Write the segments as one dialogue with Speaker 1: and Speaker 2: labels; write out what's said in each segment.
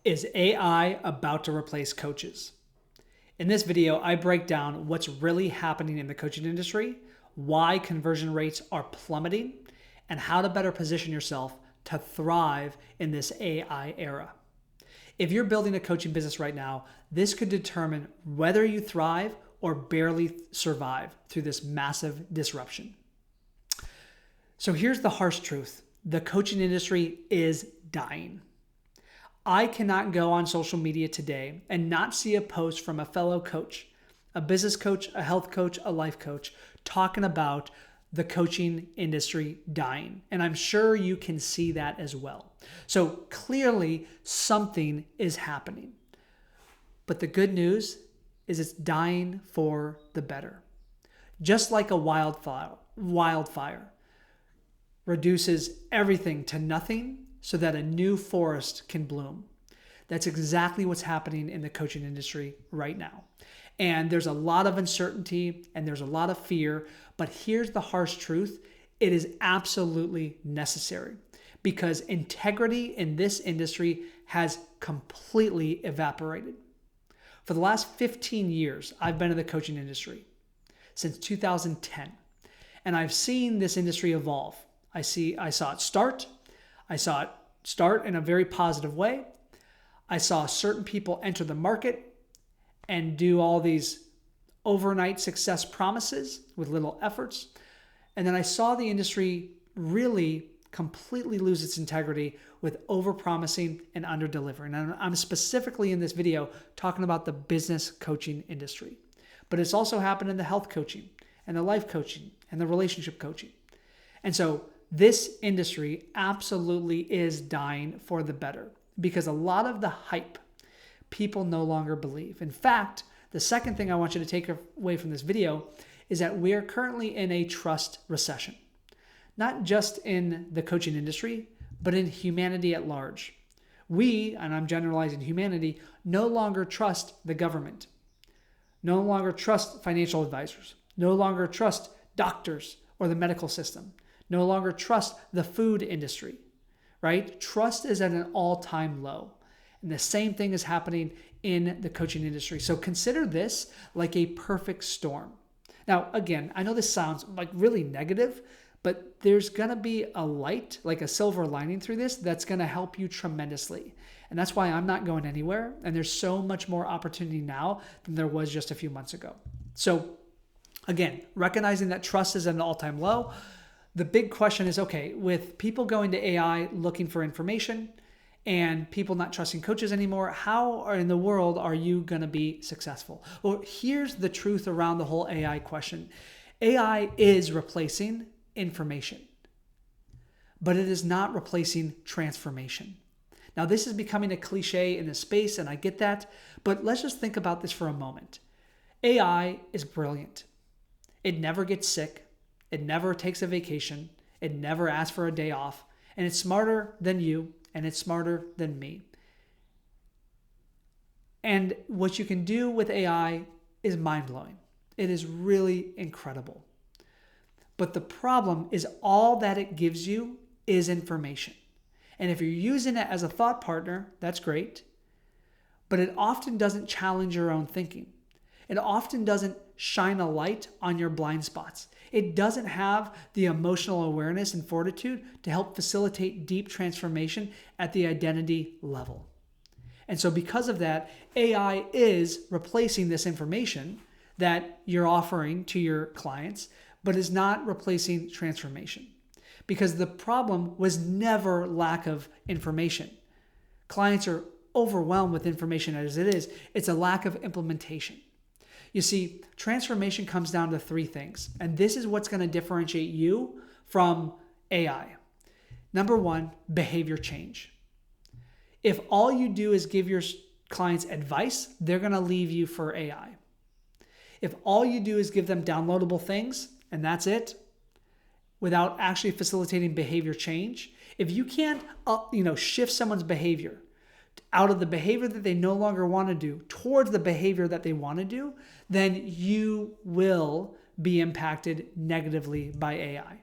Speaker 1: Is AI about to replace coaches? In this video, I break down what's really happening in the coaching industry, why conversion rates are plummeting, and how to better position yourself to thrive in this AI era. If you're building a coaching business right now, this could determine whether you thrive or barely survive through this massive disruption. So here's the harsh truth. The coaching industry is dying. I cannot go on social media today and not see a post from a fellow coach, a business coach, a health coach, a life coach, talking about the coaching industry dying. And I'm sure you can see that as well. So clearly something is happening. But the good news is it's dying for the better. Just like a wildfire reduces everything to nothing so that a new forest can bloom. That's exactly what's happening in the coaching industry right now. And there's a lot of uncertainty and there's a lot of fear, but here's the harsh truth. It is absolutely necessary because integrity in this industry has completely evaporated. For the last 15 years, I've been in the coaching industry since 2010, and I've seen this industry evolve. I saw it start. I saw it start in a very positive way. I saw certain people enter the market and do all these overnight success promises with little efforts. And then I saw the industry really completely lose its integrity with over-promising and under-delivering. And I'm specifically in this video talking about the business coaching industry. But it's also happened in the health coaching and the life coaching and the relationship coaching. And so this industry absolutely is dying for the better because a lot of the hype people no longer believe. In fact, the second thing I want you to take away from this video is that we are currently in a trust recession, not just in the coaching industry, but in humanity at large. We, and I'm generalizing humanity, no longer trust the government, no longer trust financial advisors, no longer trust doctors or the medical system, no longer trust the food industry, right? Trust is at an all-time low. And the same thing is happening in the coaching industry. So consider this like a perfect storm. Now, again, I know this sounds like really negative, but there's going to be a light, like a silver lining through this that's going to help you tremendously. And that's why I'm not going anywhere. And there's so much more opportunity now than there was just a few months ago. So again, recognizing that trust is at an all-time low, the big question is, okay, with people going to AI looking for information and people not trusting coaches anymore, how in the world are you going to be successful? Well, here's the truth around the whole AI question. AI is replacing information, but it is not replacing transformation. Now, this is becoming a cliche in this space, and I get that, but let's just think about this for a moment. AI is brilliant. It never gets sick. It never takes a vacation. It never asks for a day off. And it's smarter than you, and it's smarter than me. And what you can do with AI is mind-blowing. It is really incredible. But the problem is all that it gives you is information. And if you're using it as a thought partner, that's great. But it often doesn't challenge your own thinking. It often doesn't shine a light on your blind spots. It doesn't have the emotional awareness and fortitude to help facilitate deep transformation at the identity level. And so because of that, AI is replacing this information that you're offering to your clients, but is not replacing transformation. Because the problem was never lack of information. Clients are overwhelmed with information as it is. It's a lack of implementation. You see, transformation comes down to three things, and this is what's going to differentiate you from AI. Number one, behavior change. If all you do is give your clients advice, they're going to leave you for AI. If all you do is give them downloadable things, and that's it, without actually facilitating behavior change, if you can't shift someone's behavior out of the behavior that they no longer want to do towards the behavior that they want to do, then you will be impacted negatively by AI.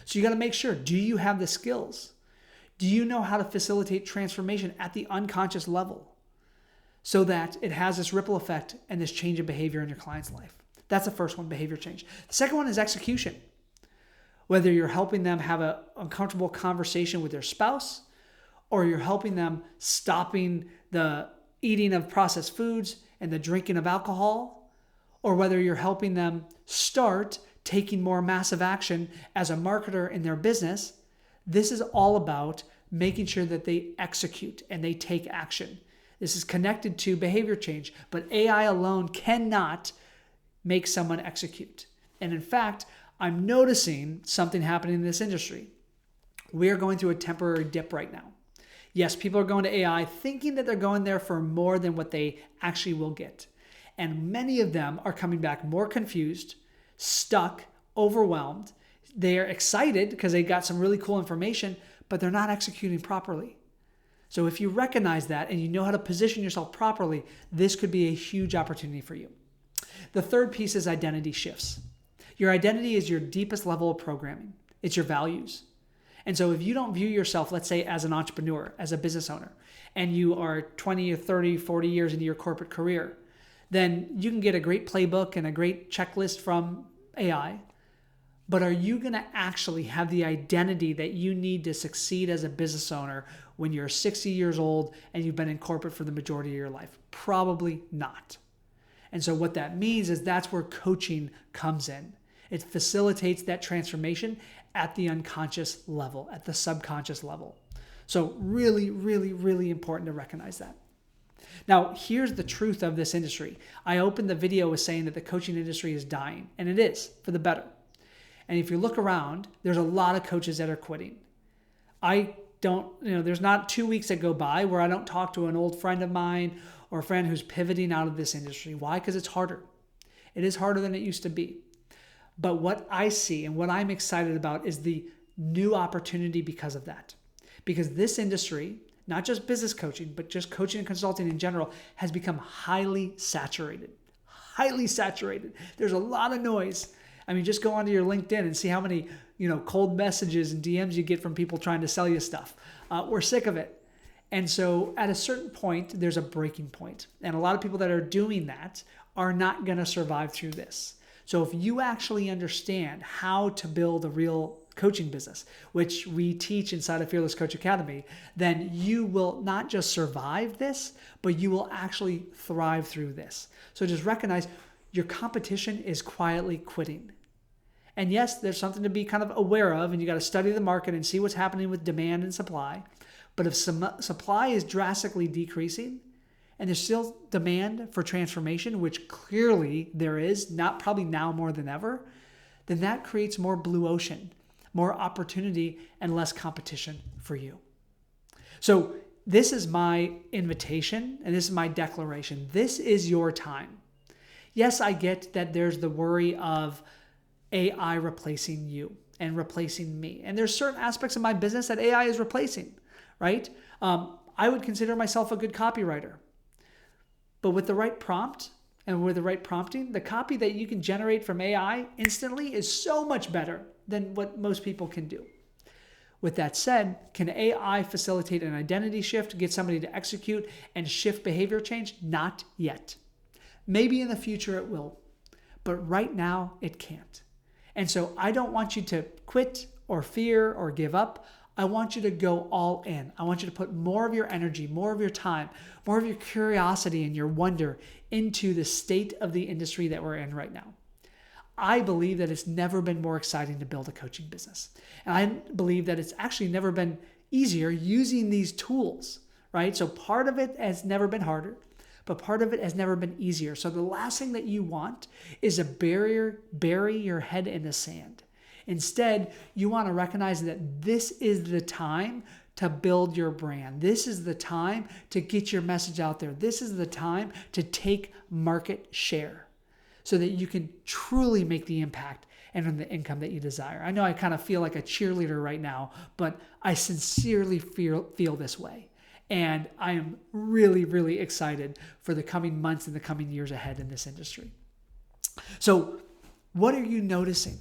Speaker 1: So you got to make sure, do you have the skills? Do you know how to facilitate transformation at the unconscious level so that it has this ripple effect and this change of behavior in your client's life? That's the first one, behavior change. The second one is execution. Whether you're helping them have an uncomfortable conversation with their spouse, or you're helping them stopping the eating of processed foods and the drinking of alcohol, or whether you're helping them start taking more massive action as a marketer in their business, this is all about making sure that they execute and they take action. This is connected to behavior change, but AI alone cannot make someone execute. And in fact, I'm noticing something happening in this industry. We are going through a temporary dip right now. Yes, people are going to AI thinking that they're going there for more than what they actually will get. And many of them are coming back more confused, stuck, overwhelmed. They are excited because they got some really cool information, but they're not executing properly. So if you recognize that and you know how to position yourself properly, this could be a huge opportunity for you. The third piece is identity shifts. Your identity is your deepest level of programming. It's your values. And so if you don't view yourself, let's say as an entrepreneur, as a business owner, and you are 20 or 30, 40 years into your corporate career, then you can get a great playbook and a great checklist from AI. But are you going to actually have the identity that you need to succeed as a business owner when you're 60 years old and you've been in corporate for the majority of your life? Probably not. And so what that means is that's where coaching comes in. It facilitates that transformation at the unconscious level, at the subconscious level. So really, really, really important to recognize that. Now, here's the truth of this industry. I opened the video with saying that the coaching industry is dying, and it is, for the better. And if you look around, there's a lot of coaches that are quitting. There's not 2 weeks that go by where I don't talk to an old friend of mine or a friend who's pivoting out of this industry. Why? Because it's harder. It is harder than it used to be. But what I see and what I'm excited about is the new opportunity because of that. Because this industry, not just business coaching, but just coaching and consulting in general, has become highly saturated. Highly saturated. There's a lot of noise. I mean, just go onto your LinkedIn and see how many, cold messages and DMs you get from people trying to sell you stuff. We're sick of it. And so at a certain point, there's a breaking point. And a lot of people that are doing that are not going to survive through this. So if you actually understand how to build a real coaching business, which we teach inside of Fearless Coach Academy, then you will not just survive this, but you will actually thrive through this. So just recognize your competition is quietly quitting. And yes, there's something to be kind of aware of, and you got to study the market and see what's happening with demand and supply. But if supply is drastically decreasing, and there's still demand for transformation, which clearly there is, not probably now more than ever, then that creates more blue ocean, more opportunity, and less competition for you. So this is my invitation, and this is my declaration. This is your time. Yes, I get that there's the worry of AI replacing you and replacing me. And there's certain aspects of my business that AI is replacing, right? I would consider myself a good copywriter. But with the right prompt and with the right prompting, the copy that you can generate from AI instantly is so much better than what most people can do. With that said, can AI facilitate an identity shift, get somebody to execute and shift behavior change? Not yet. Maybe in the future it will, but right now it can't. And so I don't want you to quit or fear or give up. I want you to go all in. I want you to put more of your energy, more of your time, more of your curiosity and your wonder into the state of the industry that we're in right now. I believe that it's never been more exciting to build a coaching business. And I believe that it's actually never been easier using these tools, right? So part of it has never been harder, but part of it has never been easier. So the last thing that you want is a barrier, bury your head in the sand. Instead, you want to recognize that this is the time to build your brand. This is the time to get your message out there. This is the time to take market share so that you can truly make the impact and earn the income that you desire. I know I kind of feel like a cheerleader right now, but I sincerely feel this way. And I am really, really excited for the coming months and the coming years ahead in this industry. So what are you noticing?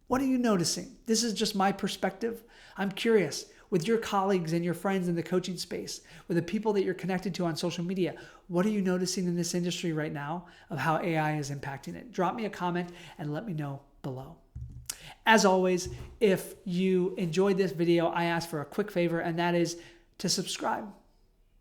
Speaker 1: What are you noticing? This is just my perspective. I'm curious. with your colleagues and your friends in the coaching space, with the people that you're connected to on social media. What are you noticing in this industry right now of how AI is impacting it? Drop me a comment and let me know below. As always, if you enjoyed this video, I ask for a quick favor, and that is to subscribe.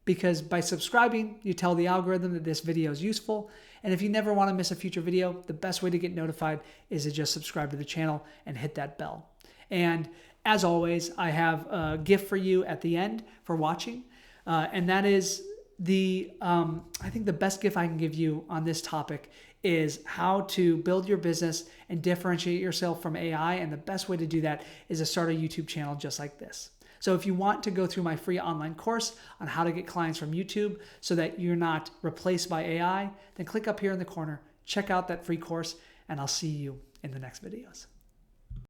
Speaker 1: Because by subscribing, you tell the algorithm that this video is useful. And if you never want to miss a future video, the best way to get notified is to just subscribe to the channel and hit that bell. And as always, I have a gift for you at the end for watching. And that is I think the best gift I can give you on this topic is how to build your business and differentiate yourself from AI. And the best way to do that is to start a YouTube channel just like this. So if you want to go through my free online course on how to get clients from YouTube so that you're not replaced by AI, then click up here in the corner, check out that free course, and I'll see you in the next videos.